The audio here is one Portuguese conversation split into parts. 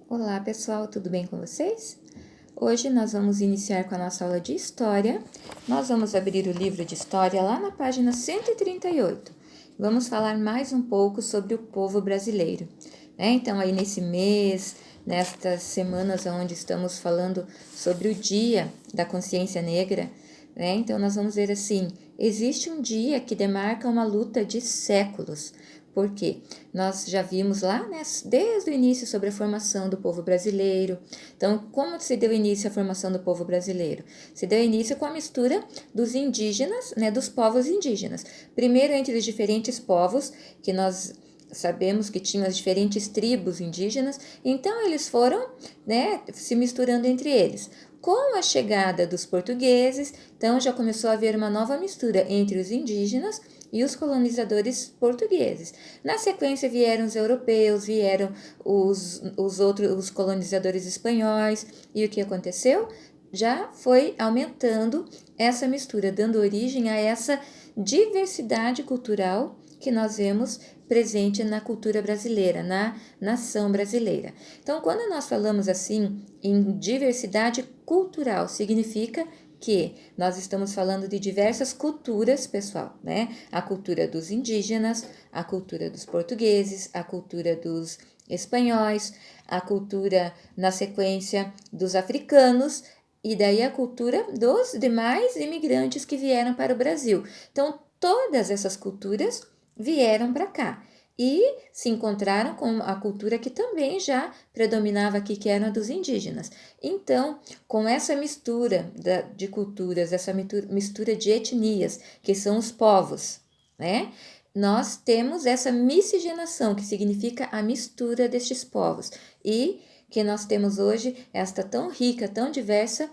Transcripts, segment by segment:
Olá pessoal, tudo bem com vocês? Hoje nós vamos iniciar com a nossa aula de História. Nós vamos abrir o livro de História lá na página 138. Vamos falar mais um pouco sobre o povo brasileiro. Então aí nesse mês, nestas semanas onde estamos falando sobre o Dia da Consciência Negra, então nós vamos ver assim, existe um dia que demarca uma luta de séculos. Por quê? Nós já vimos lá, desde o início sobre a formação do povo brasileiro. Então, como se deu início à formação do povo brasileiro? Se deu início com a mistura dos indígenas, dos povos indígenas. Primeiro entre os diferentes povos, que nós sabemos que tinham as diferentes tribos indígenas, então eles foram, se misturando entre eles. Com a chegada dos portugueses, então já começou a haver uma nova mistura entre os indígenas e os colonizadores portugueses. Na sequência vieram os europeus, vieram os colonizadores espanhóis, e o que aconteceu? Já foi aumentando essa mistura, dando origem a essa diversidade cultural que nós vemos presente na cultura brasileira, na nação brasileira. Então, quando nós falamos assim em diversidade cultural, significa que nós estamos falando de diversas culturas, pessoal, A cultura dos indígenas, a cultura dos portugueses, a cultura dos espanhóis, a cultura, na sequência, dos africanos, e daí a cultura dos demais imigrantes que vieram para o Brasil. Então, todas essas culturas vieram para cá e se encontraram com a cultura que também já predominava aqui, que era a dos indígenas. Então, com essa mistura de culturas, essa mistura de etnias, que são os povos, nós temos essa miscigenação, que significa a mistura destes povos, e que nós temos hoje esta tão rica, tão diversa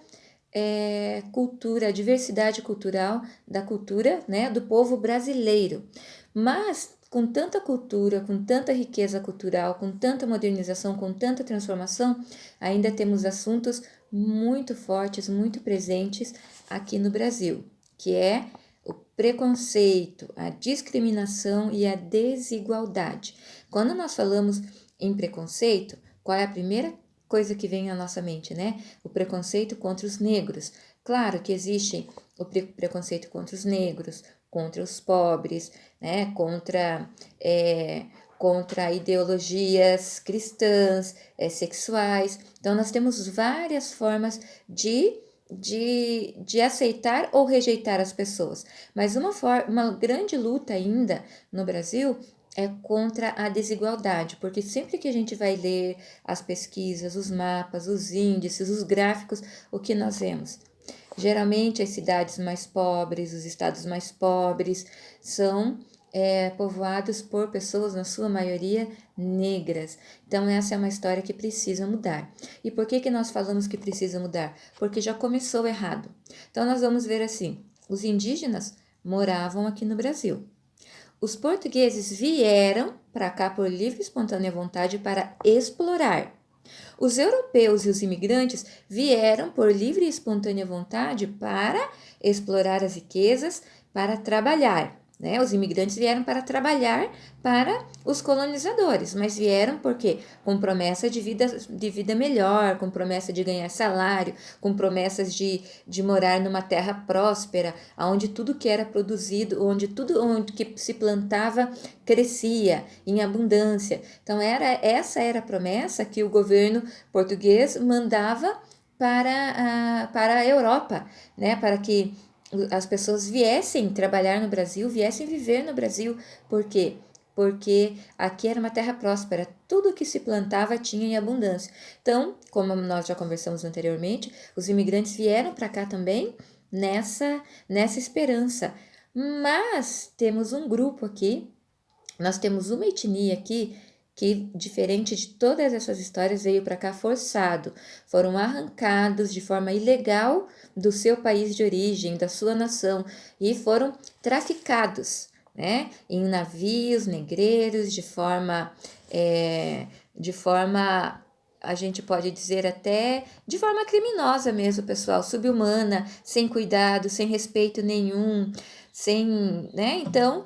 cultura, a diversidade cultural da cultura, do povo brasileiro. Mas com tanta cultura, com tanta riqueza cultural, com tanta modernização, com tanta transformação, ainda temos assuntos muito fortes, muito presentes aqui no Brasil, que é o preconceito, a discriminação e a desigualdade. Quando nós falamos em preconceito, qual é a primeira coisa que vem à nossa mente, O preconceito contra os negros. Claro que existe o preconceito contra os negros, contra os pobres, contra ideologias cristãs, sexuais. Então, nós temos várias formas de aceitar ou rejeitar as pessoas. Mas uma grande luta ainda no Brasil é contra a desigualdade, porque sempre que a gente vai ler as pesquisas, os mapas, os índices, os gráficos, o que nós vemos? Geralmente as cidades mais pobres, os estados mais pobres, são povoados por pessoas, na sua maioria, negras. Então essa é uma história que precisa mudar. E por que nós falamos que precisa mudar? Porque já começou errado. Então nós vamos ver assim, os indígenas moravam aqui no Brasil. Os portugueses vieram para cá por livre e espontânea vontade para explorar. Os europeus e os imigrantes vieram por livre e espontânea vontade para explorar as riquezas, para trabalhar. Os imigrantes vieram para trabalhar para os colonizadores, mas vieram porque com promessa de vida melhor, com promessa de ganhar salário, com promessas de morar numa terra próspera, onde tudo que era produzido, onde que se plantava crescia em abundância. Então essa era a promessa que o governo português mandava para a Europa, para que as pessoas viessem trabalhar no Brasil, viessem viver no Brasil. Por quê? Porque aqui era uma terra próspera, tudo que se plantava tinha em abundância. Então, como nós já conversamos anteriormente, os imigrantes vieram para cá também nessa esperança. Mas temos um grupo aqui, nós temos uma etnia aqui que, diferente de todas essas histórias, veio para cá forçado, foram arrancados de forma ilegal do seu país de origem, da sua nação, e foram traficados, em navios negreiros, de forma, a gente pode dizer até de forma criminosa mesmo, pessoal, subhumana, sem cuidado, sem respeito nenhum, sem, Então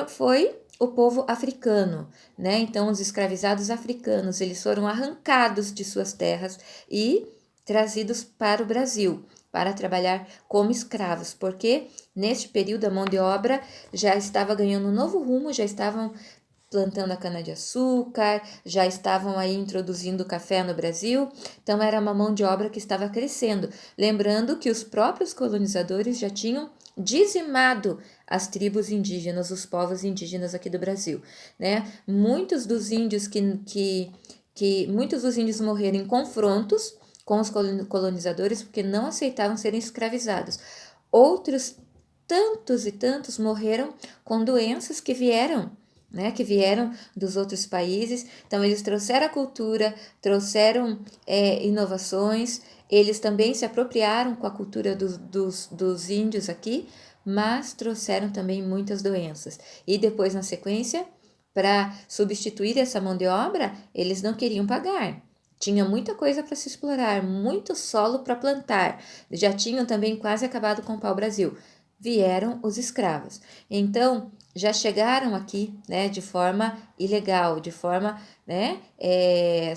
foi o povo africano, né? Então, os escravizados africanos, eles foram arrancados de suas terras e trazidos para o Brasil para trabalhar como escravos, porque neste período a mão de obra já estava ganhando um novo rumo, já estavam plantando a cana-de-açúcar, já estavam aí introduzindo o café no Brasil, então era uma mão de obra que estava crescendo. Lembrando que os próprios colonizadores já tinham dizimado as tribos indígenas, os povos indígenas aqui do Brasil, né? Muitos dos índios muitos dos índios morreram em confrontos com os colonizadores porque não aceitavam serem escravizados. Outros tantos e tantos morreram com doenças que vieram, né, que vieram dos outros países. Então, eles trouxeram a cultura, trouxeram inovações, eles também se apropriaram com a cultura dos índios aqui, mas trouxeram também muitas doenças. E depois, na sequência, para substituir essa mão de obra, eles não queriam pagar. Tinha muita coisa para se explorar, muito solo para plantar. Já tinham também quase acabado com o pau-brasil. Vieram os escravos. Então, já chegaram aqui, né, de forma ilegal, de forma, né,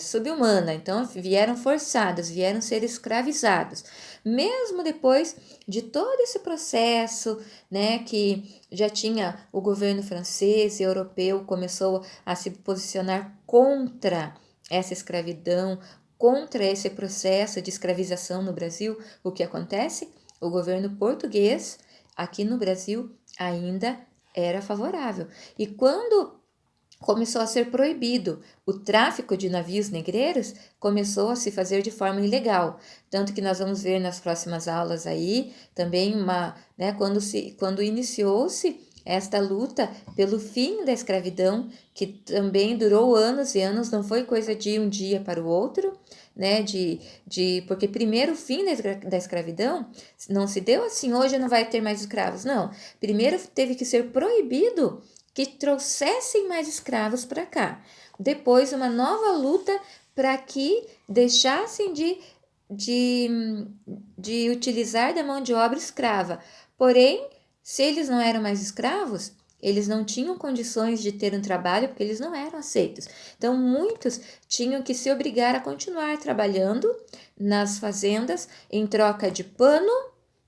subhumana. Então, vieram forçados, vieram ser escravizados. Mesmo depois de todo esse processo, né, que já tinha o governo francês e europeu começou a se posicionar contra essa escravidão, contra esse processo de escravização no Brasil, o que acontece? O governo português aqui no Brasil ainda era favorável. E quando começou a ser proibido o tráfico de navios negreiros, começou a se fazer de forma ilegal. Tanto que nós vamos ver nas próximas aulas aí também quando iniciou-se esta luta pelo fim da escravidão, que também durou anos e anos, não foi coisa de um dia para o outro, né? Porque primeiro o fim da escravidão não se deu assim, hoje não vai ter mais escravos, não. Primeiro teve que ser proibido que trouxessem mais escravos para cá. Depois, uma nova luta para que deixassem de utilizar da mão de obra escrava. Porém, se eles não eram mais escravos, eles não tinham condições de ter um trabalho porque eles não eram aceitos. Então, muitos tinham que se obrigar a continuar trabalhando nas fazendas em troca de pano,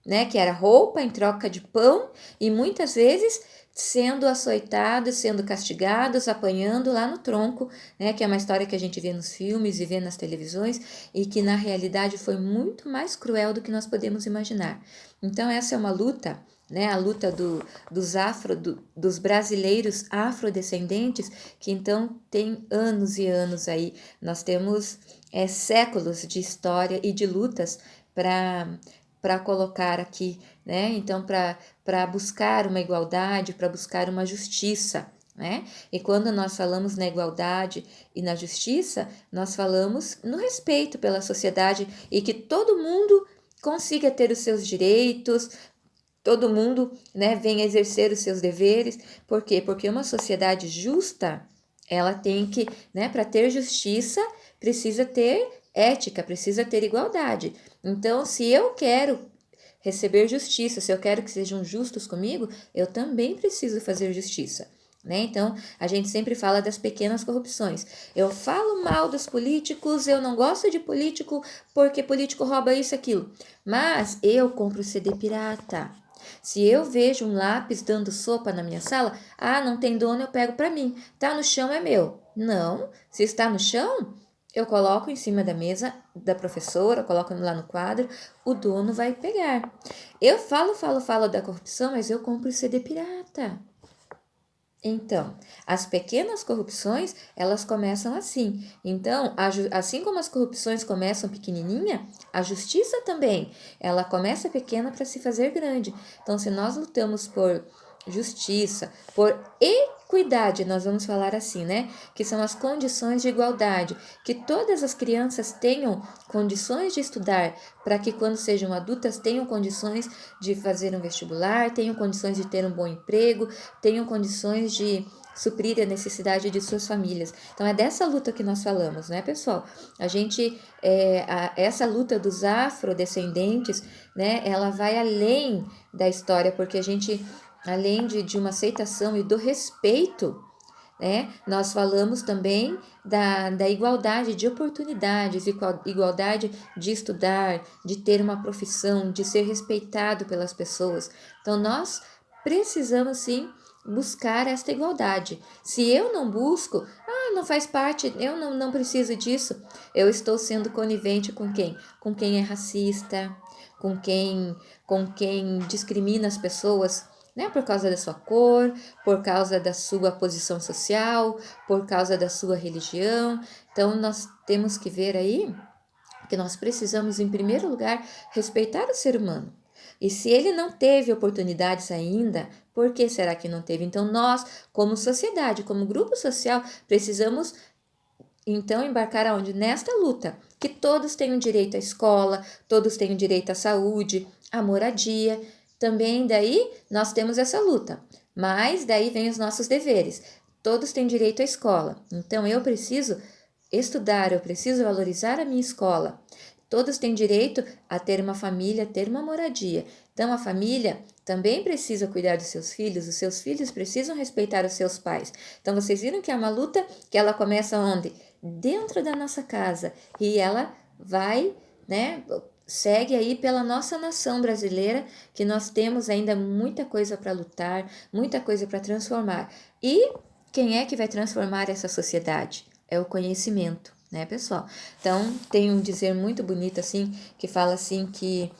né, que era roupa, em troca de pão, e muitas vezes sendo açoitados, sendo castigados, apanhando lá no tronco, né, que é uma história que a gente vê nos filmes e vê nas televisões e que na realidade foi muito mais cruel do que nós podemos imaginar. Então essa é uma luta, né, a luta dos brasileiros afrodescendentes, que então tem anos e anos aí. Nós temos séculos de história e de lutas para colocar aqui, né? Então, para buscar uma igualdade, para buscar uma justiça, né? E quando nós falamos na igualdade e na justiça, nós falamos no respeito pela sociedade e que todo mundo consiga ter os seus direitos, todo mundo, né, venha exercer os seus deveres. Por quê? Porque uma sociedade justa, ela tem que, né, para ter justiça, precisa ter ética, precisa ter igualdade. Então, se eu quero receber justiça, se eu quero que sejam justos comigo, eu também preciso fazer justiça. Né? Então, a gente sempre fala das pequenas corrupções. Eu falo mal dos políticos, eu não gosto de político porque político rouba isso e aquilo. Mas eu compro CD pirata. Se eu vejo um lápis dando sopa na minha sala, não tem dono, eu pego para mim. Tá no chão, é meu. Não, se está no chão, eu coloco em cima da mesa da professora, eu coloco lá no quadro, o dono vai pegar. Eu falo da corrupção, mas eu compro CD pirata. Então, as pequenas corrupções, elas começam assim. Então, assim como as corrupções começam pequenininha, a justiça também, ela começa pequena para se fazer grande. Então, se nós lutamos por justiça, por equidade, nós vamos falar assim, né? Que são as condições de igualdade, que todas as crianças tenham condições de estudar, para que quando sejam adultas tenham condições de fazer um vestibular, tenham condições de ter um bom emprego, tenham condições de suprir a necessidade de suas famílias. Então é dessa luta que nós falamos, né, pessoal? Essa luta dos afrodescendentes, né, ela vai além da história, porque a gente além de uma aceitação e do respeito, né, nós falamos também da igualdade de oportunidades, igualdade de estudar, de ter uma profissão, de ser respeitado pelas pessoas. Então, nós precisamos sim buscar esta igualdade. Se eu não busco, não faz parte, eu não preciso disso, eu estou sendo conivente com quem? Com quem é racista, com quem discrimina as pessoas, né, por causa da sua cor, por causa da sua posição social, por causa da sua religião. Então, nós temos que ver aí que nós precisamos, em primeiro lugar, respeitar o ser humano. E se ele não teve oportunidades ainda, por que será que não teve? Então, nós, como sociedade, como grupo social, precisamos então embarcar aonde? Nesta luta, que todos tenham direito à escola, todos tenham direito à saúde, à moradia. Também daí nós temos essa luta, mas daí vem os nossos deveres. Todos têm direito à escola, então eu preciso estudar, eu preciso valorizar a minha escola. Todos têm direito a ter uma família, ter uma moradia. Então a família também precisa cuidar dos seus filhos, os seus filhos precisam respeitar os seus pais. Então vocês viram que é uma luta que ela começa onde? Dentro da nossa casa, e ela vai, né, segue aí pela nossa nação brasileira, que nós temos ainda muita coisa para lutar, muita coisa para transformar. E quem é que vai transformar essa sociedade? É o conhecimento, né, pessoal? Então, tem um dizer muito bonito assim, que fala assim que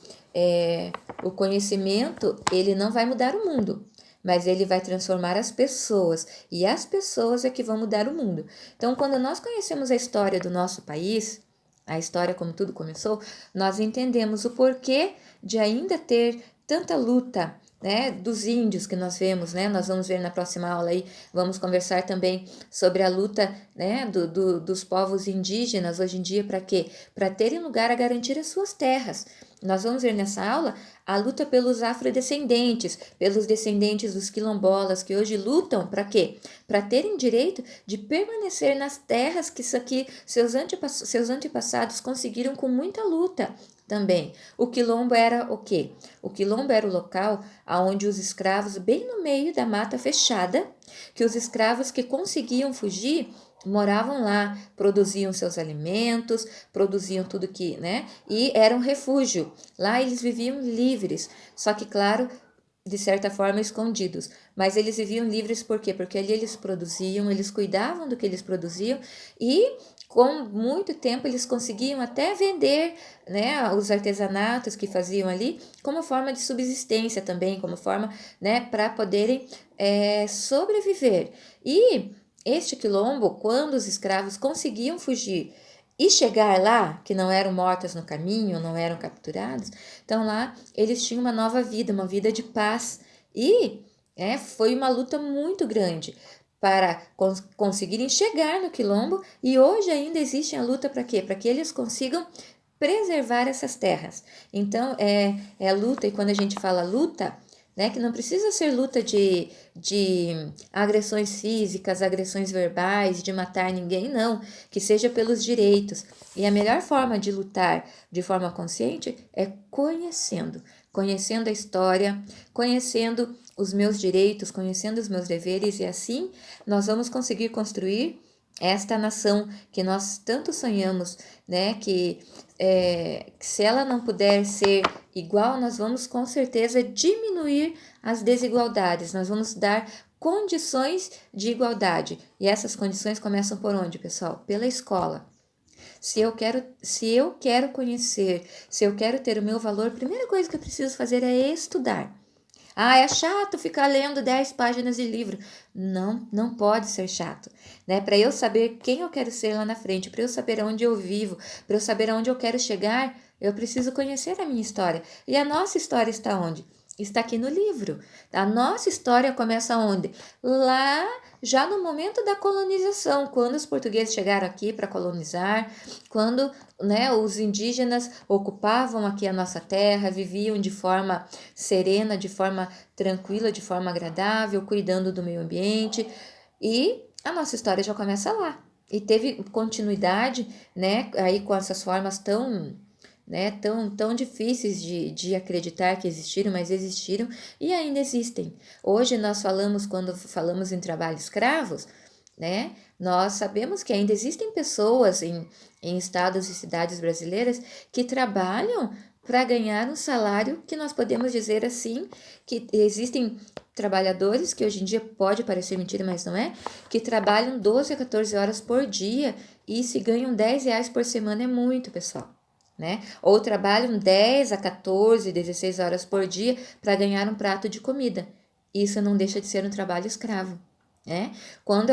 o conhecimento, ele não vai mudar o mundo, mas ele vai transformar as pessoas, e as pessoas é que vão mudar o mundo. Então, quando nós conhecemos a história do nosso país, a história como tudo começou, nós entendemos o porquê de ainda ter tanta luta, né, dos índios que nós vemos, né, nós vamos ver na próxima aula aí, vamos conversar também sobre a luta, né, dos povos indígenas hoje em dia, para quê? Para terem lugar a garantir as suas terras. Nós vamos ver nessa aula a luta pelos afrodescendentes, pelos descendentes dos quilombolas, que hoje lutam para quê? Para terem direito de permanecer nas terras que isso aqui seus antepassados conseguiram com muita luta também. O quilombo era o quê? O quilombo era o local onde os escravos, bem no meio da mata fechada, que os escravos que conseguiam fugir moravam lá, produziam seus alimentos, produziam tudo que, né? E era um refúgio. Lá eles viviam livres, só que, claro, de certa forma escondidos. Mas eles viviam livres por quê? Porque ali eles produziam, eles cuidavam do que eles produziam e com muito tempo eles conseguiam até vender, né, os artesanatos que faziam ali como forma de subsistência também, como forma, né, para poderem sobreviver. E este quilombo, quando os escravos conseguiam fugir e chegar lá, que não eram mortos no caminho, não eram capturados, então lá eles tinham uma nova vida, uma vida de paz. E foi uma luta muito grande para conseguirem chegar no quilombo, e hoje ainda existe a luta para quê? Para que eles consigam preservar essas terras. Então, é luta, e quando a gente fala luta, né, que não precisa ser luta de agressões físicas, agressões verbais, de matar ninguém, não, que seja pelos direitos. E a melhor forma de lutar de forma consciente é conhecendo a história, conhecendo os meus direitos, conhecendo os meus deveres, e assim nós vamos conseguir construir esta nação que nós tanto sonhamos, né? Que se ela não puder ser igual, nós vamos com certeza diminuir as desigualdades, nós vamos dar condições de igualdade. E essas condições começam por onde, pessoal? Pela escola. Se eu quero conhecer, se eu quero ter o meu valor, a primeira coisa que eu preciso fazer é estudar. É chato ficar lendo 10 páginas de livro. Não, não pode ser chato, né? Para eu saber quem eu quero ser lá na frente, para eu saber onde eu vivo, para eu saber aonde eu quero chegar, eu preciso conhecer a minha história. E a nossa história está onde? Está aqui no livro. A nossa história começa onde? Lá, já no momento da colonização, quando os portugueses chegaram aqui para colonizar, quando, né, os indígenas ocupavam aqui a nossa terra, viviam de forma serena, de forma tranquila, de forma agradável, cuidando do meio ambiente. E a nossa história já começa lá. E teve continuidade, né, aí com essas formas tão, né, tão difíceis de acreditar que existiram, mas existiram e ainda existem. Hoje nós falamos, quando falamos em trabalho escravos, né, nós sabemos que ainda existem pessoas em estados e cidades brasileiras que trabalham para ganhar um salário que nós podemos dizer assim, que existem trabalhadores, que hoje em dia pode parecer mentira, mas não é, que trabalham 12 a 14 horas por dia e se ganham R$ 10 por semana é muito, pessoal. Né? Ou trabalham 10 a 14, 16 horas por dia para ganhar um prato de comida. Isso não deixa de ser um trabalho escravo. Né? Quando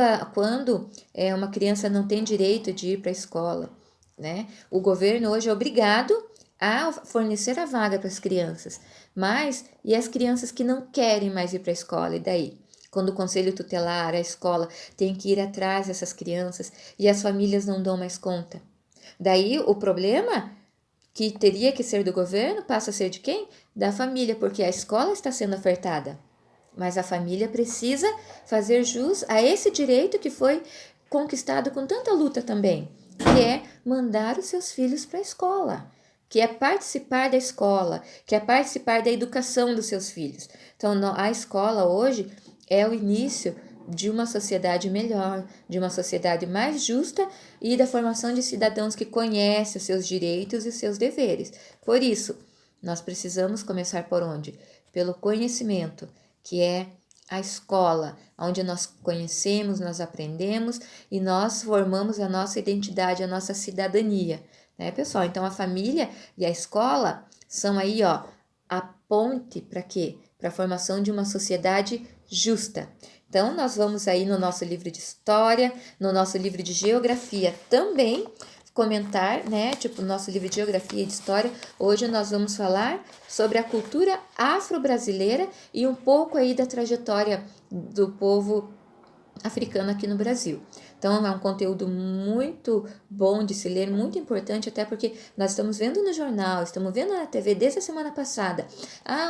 uma criança não tem direito de ir para a escola, né? O governo hoje é obrigado a fornecer a vaga para as crianças. Mas, e as crianças que não querem mais ir para a escola, e daí? Quando o conselho tutelar, a escola, tem que ir atrás dessas crianças e as famílias não dão mais conta. Daí, o problema que teria que ser do governo passa a ser de quem? Da família, porque a escola está sendo ofertada. Mas a família precisa fazer jus a esse direito que foi conquistado com tanta luta também, que é mandar os seus filhos para a escola, que é participar da escola, que é participar da educação dos seus filhos. Então, a escola hoje é o início de uma sociedade melhor, de uma sociedade mais justa e da formação de cidadãos que conhecem os seus direitos e os seus deveres. Por isso, nós precisamos começar por onde? Pelo conhecimento, que é a escola, onde nós conhecemos, nós aprendemos e nós formamos a nossa identidade, a nossa cidadania, né, pessoal? Então, a família e a escola são aí, ó, a ponte para quê? Para a formação de uma sociedade justa. Então, nós vamos aí no nosso livro de história, no nosso livro de geografia também comentar, né? Tipo, no nosso livro de geografia e de história, hoje nós vamos falar sobre a cultura afro-brasileira e um pouco aí da trajetória do povo africano aqui no Brasil. Então, é um conteúdo muito bom de se ler, muito importante, até porque nós estamos vendo no jornal, estamos vendo na TV desde a semana passada.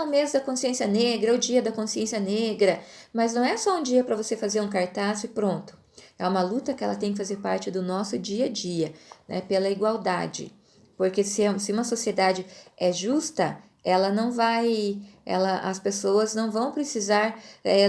O mês da consciência negra, o dia da consciência negra. Mas não é só um dia para você fazer um cartaz e pronto. É uma luta que ela tem que fazer parte do nosso dia a dia, né, pela igualdade. Porque se uma sociedade é justa, ela não vai, as pessoas não vão precisar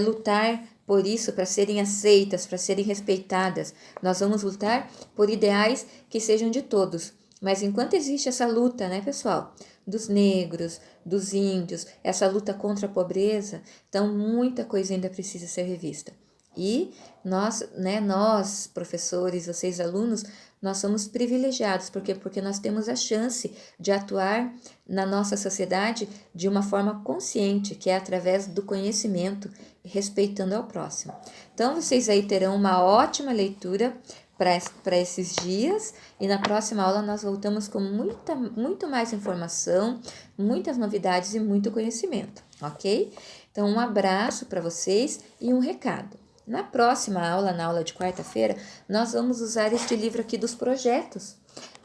lutar por isso, para serem aceitas, para serem respeitadas. Nós vamos lutar por ideais que sejam de todos. Mas enquanto existe essa luta, né, pessoal, dos negros, dos índios, essa luta contra a pobreza, então muita coisa ainda precisa ser revista. E nós, professores, vocês alunos, nós somos privilegiados, porque nós temos a chance de atuar na nossa sociedade de uma forma consciente, que é através do conhecimento, respeitando ao próximo. Então, vocês aí terão uma ótima leitura para esses dias e na próxima aula nós voltamos com muito mais informação, muitas novidades e muito conhecimento, ok? Então, um abraço para vocês e um recado. Na próxima aula, na aula de quarta-feira, nós vamos usar este livro aqui dos projetos.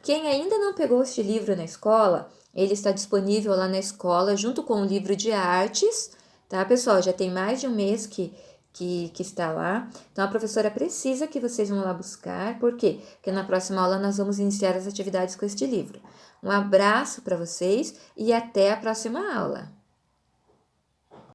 Quem ainda não pegou este livro na escola, ele está disponível lá na escola junto com o livro de artes, tá, pessoal? Já tem mais de um mês que está lá. Então, a professora precisa que vocês vão lá buscar. Por quê? Porque na próxima aula nós vamos iniciar as atividades com este livro. Um abraço para vocês e até a próxima aula.